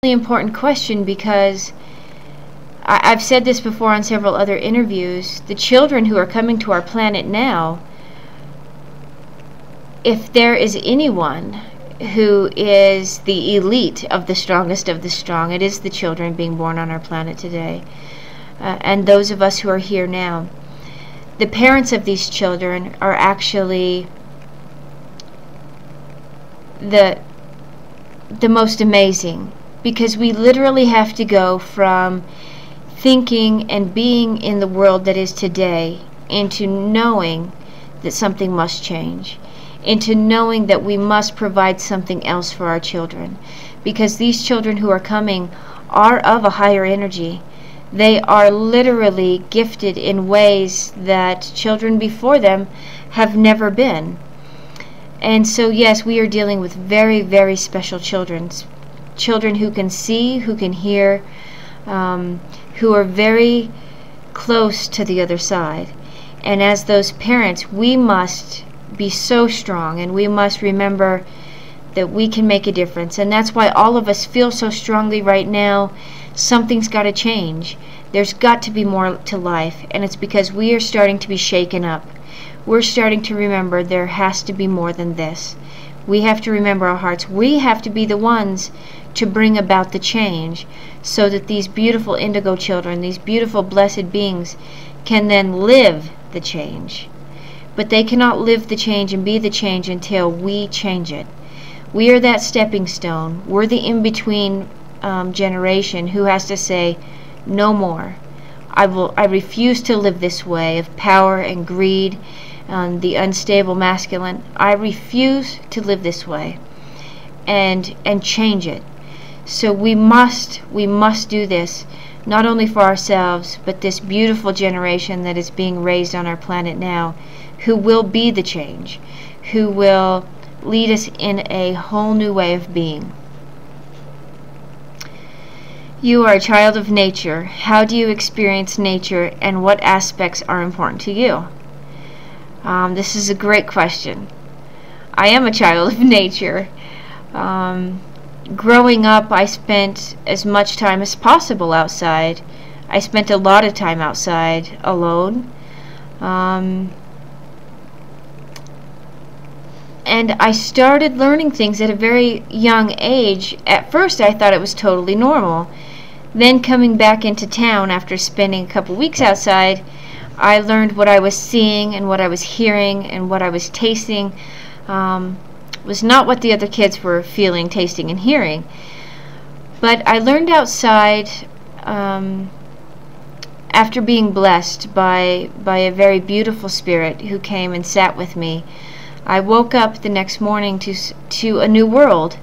really important question, because I've said this before on several other interviews. The children who are coming to our planet now, if there is anyone who is the elite of the strongest of the strong, it is the children being born on our planet today, and those of us who are here now. The parents of these children are actually the most amazing, because we literally have to go from thinking and being in the world that is today into knowing that something must change, into knowing that we must provide something else for our children, because these children who are coming are of a higher energy. They are literally gifted in ways that children before them have never been. And so yes, we are dealing with very, very special children who can see, who can hear, who are very close to the other side. And as those parents, we must be so strong, and we must remember that we can make a difference. And that's why all of us feel so strongly right now, something's got to change. There's got to be more to life, and it's because we are starting to be shaken up. We're starting to remember there has to be more than this. We have to remember our hearts. We have to be the ones to bring about the change, so that these beautiful indigo children, these beautiful blessed beings, can then live the change. But they cannot live the change and be the change until we change it. We are that stepping stone. We're the in-between generation who has to say, no more. I refuse to live this way of power and greed, the unstable masculine. I refuse to live this way, and change it. So we must do this, not only for ourselves, but this beautiful generation that is being raised on our planet now, who will be the change, who will lead us in a whole new way of being. You are a child of nature. How do you experience nature, and what aspects are important to you? This is a great question. I am a child of nature. Growing up, I spent as much time as possible outside. I spent a lot of time outside alone. And I started learning things at a very young age. At first, I thought it was totally normal. Then coming back into town after spending a couple weeks outside, I learned what I was seeing and what I was hearing and what I was tasting was not what the other kids were feeling, tasting, and hearing. But I learned outside after being blessed by a very beautiful spirit who came and sat with me. I woke up the next morning to a new world,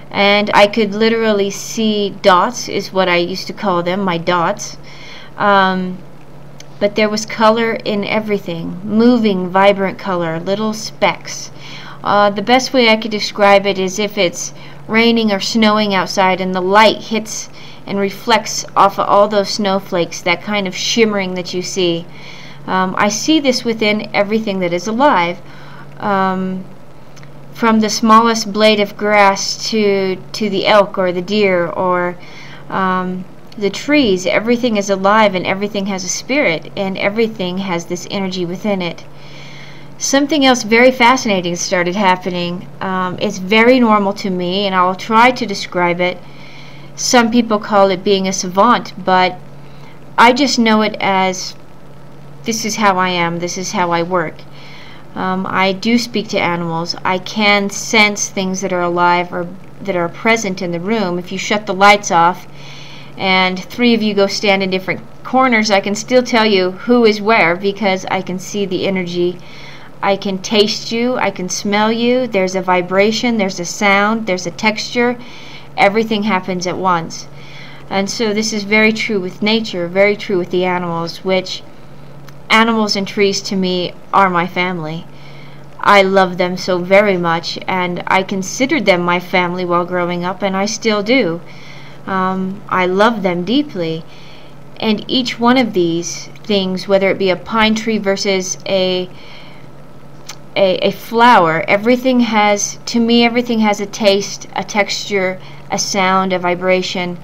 and I could literally see dots, is what I used to call them, my dots. But there was color in everything, moving, vibrant color, little specks. The best way I could describe it is if it's raining or snowing outside and the light hits and reflects off of all those snowflakes, that kind of shimmering that you see. I see this within everything that is alive. From the smallest blade of grass to the elk or the deer or the trees, everything is alive, and everything has a spirit, and everything has this energy within it. Something else very fascinating started happening. It's very normal to me, and I'll try to describe it. Some people call it being a savant, but I just know it as this is how I am, this is how I work. I do speak to animals. I can sense things that are alive or that are present in the room. If you shut the lights off and three of you go stand in different corners, I can still tell you who is where, because I can see the energy. I can taste you, I can smell you. There's a vibration, there's a sound, there's a texture. Everything happens at once. And so this is very true with nature, very true with the animals, which animals and trees to me are my family. I love them so very much, and I considered them my family while growing up, and I still do. I love them deeply. And each one of these things, whether it be a pine tree versus a a flower, everything has, to me, everything has a taste, a texture, a sound, a vibration.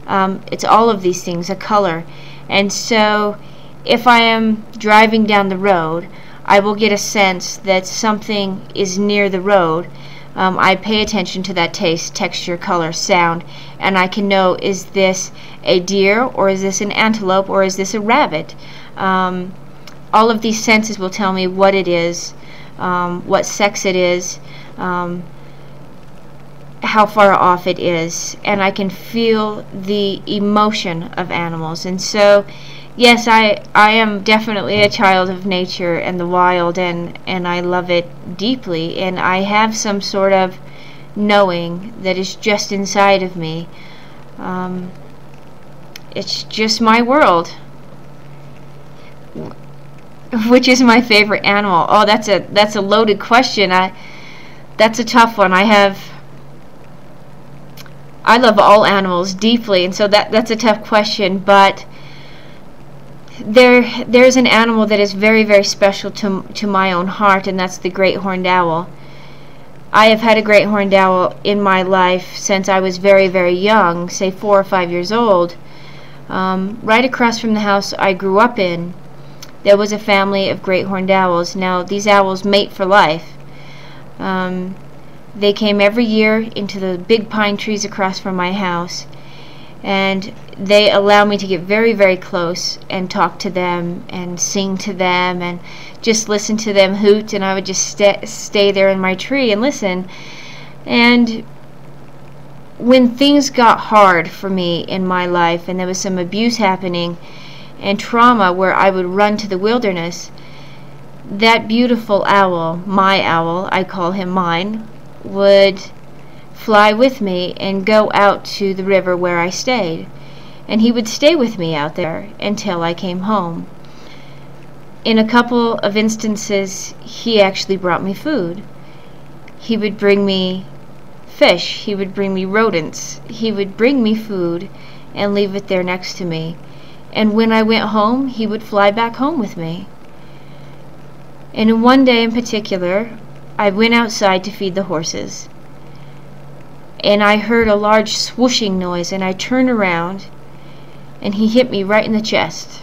It's all of these things, a color. And so if I am driving down the road, I will get a sense that something is near the road. I pay attention to that taste, texture, color, sound, and I can know, is this a deer, or is this an antelope, or is this a rabbit? All of these senses will tell me what it is, what sex it is, how far off it is, and I can feel the emotion of animals. And so, yes, I am definitely a child of nature and the wild, and I love it deeply, and I have some sort of knowing that is just inside of me. It's just my world. Which is my favorite animal? Oh, that's a loaded question. That's a tough one. I love all animals deeply, and so that's a tough question, but there's an animal that is very, very special to my own heart, and that's the great horned owl. I have had a great horned owl in my life since I was very, very young, say 4 or 5 years old. Right across from the house I grew up in, there was a family of great horned owls. Now, these owls mate for life. They came every year into the big pine trees across from my house, and they allow me to get very, very close and talk to them and sing to them and just listen to them hoot, and I would just stay there in my tree and listen. And when things got hard for me in my life, and there was some abuse happening and trauma where I would run to the wilderness, that beautiful owl, my owl, I call him mine, would fly with me and go out to the river where I stayed, and he would stay with me out there until I came home. In a couple of instances, he actually brought me food. He would bring me fish, he would bring me rodents, he would bring me food and leave it there next to me, and when I went home, he would fly back home with me. And in one day in particular, I went outside to feed the horses, and I heard a large swooshing noise, and I turned around, and he hit me right in the chest.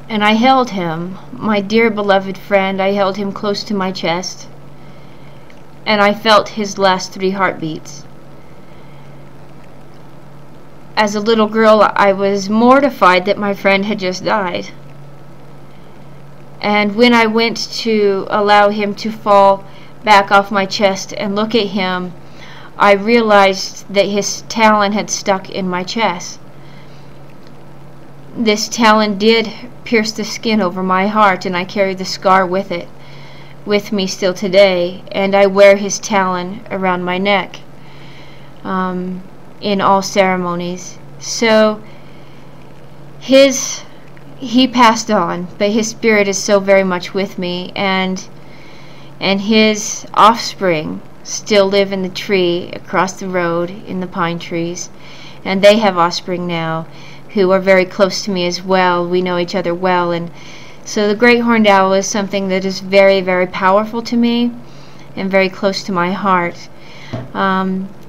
And I held him, my dear beloved friend, I held him close to my chest, and I felt his last 3 heartbeats. As a little girl, I was mortified that my friend had just died. And when I went to allow him to fall back off my chest and look at him, I realized that his talon had stuck in my chest. This talon did pierce the skin over my heart, and I carry the scar with me still today, and I wear his talon around my neck in all ceremonies. So he passed on, but his spirit is so very much with me, and his offspring still live in the tree across the road in the pine trees, and they have offspring now who are very close to me as well. We know each other well, and so the great horned owl is something that is very, very powerful to me and very close to my heart.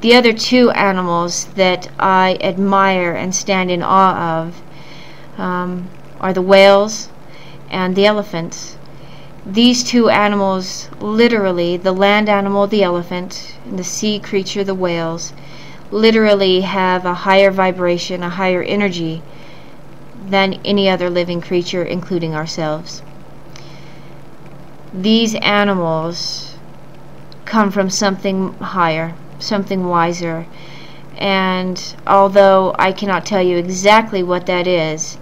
The other 2 animals that I admire and stand in awe of are the whales and the elephants. These 2 animals, literally, the land animal, the elephant, and the sea creature, the whales, literally have a higher vibration, a higher energy than any other living creature, including ourselves. These animals come from something higher, something wiser, and although I cannot tell you exactly what that is,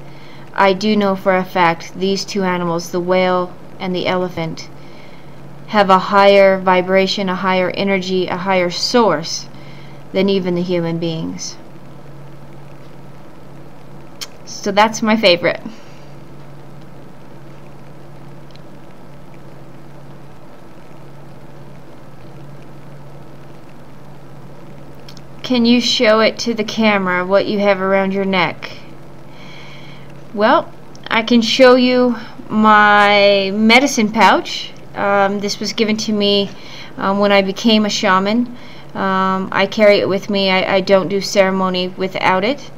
I do know for a fact these 2 animals, the whale and the elephant, have a higher vibration, a higher energy, a higher source than even the human beings. So that's my favorite. Can you show it to the camera what you have around your neck? Well, I can show you my medicine pouch. This was given to me when I became a shaman. I carry it with me. I don't do ceremony without it.